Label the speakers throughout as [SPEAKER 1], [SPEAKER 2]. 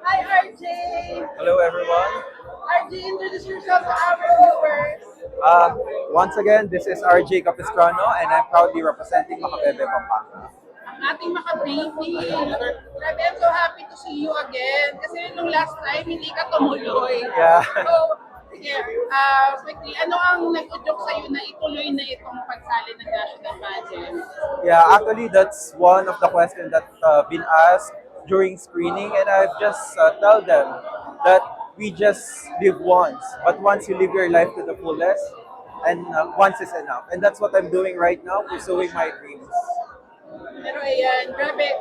[SPEAKER 1] Hi, RJ.
[SPEAKER 2] Hello, everyone.
[SPEAKER 1] RJ, introduce yourself to our viewers.
[SPEAKER 2] Uh, Once again, this is RJ Capistrano, and I'm proudly representing Macabebe, Pampanga.
[SPEAKER 1] Ang ating maka-baby. Grabe, I'm so happy to see you again. Kasi nung last time, hindi ka tumuloy.
[SPEAKER 2] Yeah.
[SPEAKER 1] So, sige, quickly, ano ang nag-udyok sa'yo na ituloy na itong pagsali ng national pageant?
[SPEAKER 2] Yeah, actually, that's one of the questions that been asked during screening, and I've just tell them that we just live once, but once you live your life to the fullest, and once is enough, and that's what I'm doing right now, pursuing my dreams.
[SPEAKER 1] Pero ayan, grabe,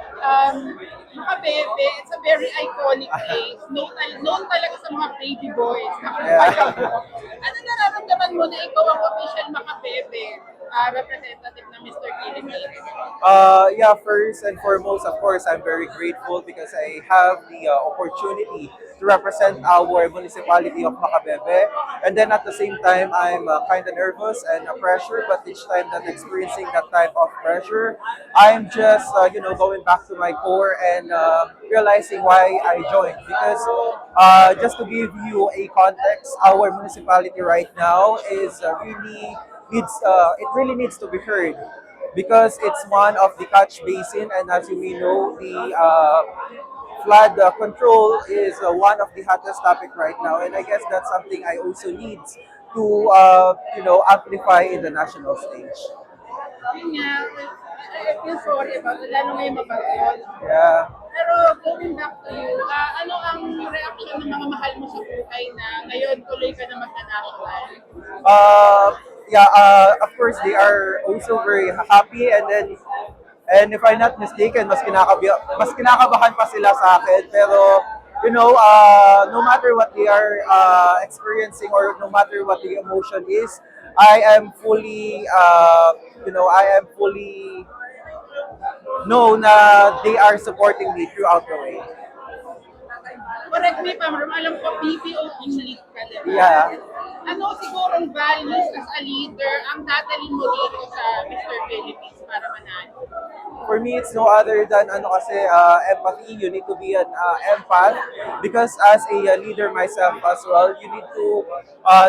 [SPEAKER 1] Makabebe, it's a very iconic place. Known talaga sa mga baby boys.
[SPEAKER 2] Yeah.
[SPEAKER 1] Ano nararamdaman mo na ikaw ang official Makabebe, representative ng Mr. Philippines?
[SPEAKER 2] Yeah, first and foremost, of course, I'm very grateful because I have the opportunity to represent our municipality of Macabebe. And then at the same time, I'm kind of nervous and pressure, but each time that experiencing that type of pressure, I'm just, going back to my core and realizing why I joined. Because just to give you a context, our municipality right now is it really needs to be heard because it's one of the catch basin, and as you may know, the flood control is one of the hottest topic right now, and I guess that's something I also need to amplify in the national stage.
[SPEAKER 1] Yun nga, I feel sorry about it, lalo ngayon mapagod.
[SPEAKER 2] Yeah.
[SPEAKER 1] Pero going back to you, ano ang reaction ng mga mahal mo sa buhay na ngayon tuloy ka na magna-national?
[SPEAKER 2] Uh, yeah, of course they are also very happy, and if I'm not mistaken, mas kinakabahan pa sila sa akin, pero no matter what they are experiencing, or no matter what the emotion is, I am fully I am fully know na they are supporting me throughout the way.
[SPEAKER 1] Correct me if I'm wrong, alam ko BPO team lead ka, di ba?
[SPEAKER 2] Yeah.
[SPEAKER 1] Ano sigurong values as a leader ang dadalhin mo dito sa Mr. Philippines para manalo?
[SPEAKER 2] For me, it's no other than empathy. You need to be an empath because as a leader myself as well, you need to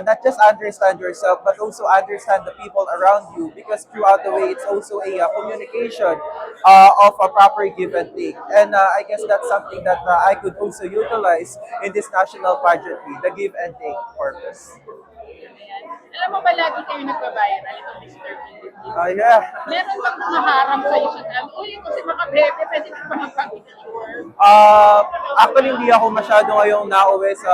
[SPEAKER 2] not just understand yourself but also understand the people around you, because throughout the way it's also a communication of a proper give and take. And I guess that's something that I could also utilize in this national pageantry, the give and take purpose.
[SPEAKER 1] Ayan. Alam mo ba lagi kayo nagpa-viral itong Mr. Philippines?
[SPEAKER 2] Yeah.
[SPEAKER 1] Meron bang naharang sa iyo sa uy, ito si Makabebe, pwede ka ba magpa-picture?
[SPEAKER 2] Uh, Actually, hindi ako masyado ngayong nauwi sa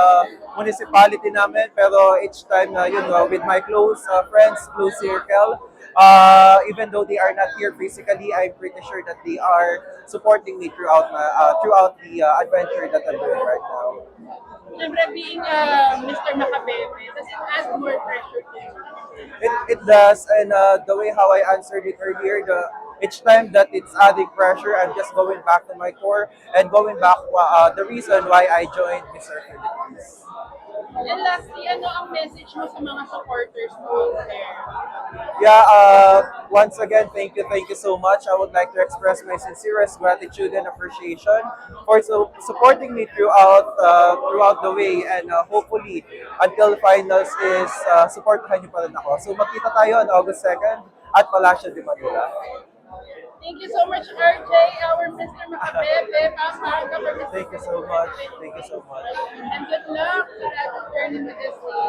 [SPEAKER 2] municipality namin, pero each time na with my close friends, close circle, even though they are not here physically, I'm pretty sure that they are supporting me throughout the adventure that I'm doing right now.
[SPEAKER 1] Siyempre, being Mr. Makabebe, does it add more pressure to you?
[SPEAKER 2] It does, and the way how I answered it earlier, each time that it's adding pressure, I'm just going back to my core and going back the reason why I joined Mr. Philippines.
[SPEAKER 1] And lastly, ano ang message mo sa mga supporters mo out there?
[SPEAKER 2] Yeah, once again, thank you so much. I would like to express my sincerest gratitude and appreciation for supporting me throughout the way, and hopefully until finals is supportahan niyo pa rin ako. So magkita tayo on August 2nd at Palacio de Manila.
[SPEAKER 1] Thank you so much, RJ, our Mr. Makabebe, Pampanga, for this
[SPEAKER 2] Thank you so much. Thank you so much.
[SPEAKER 1] and good luck sa journey with this team.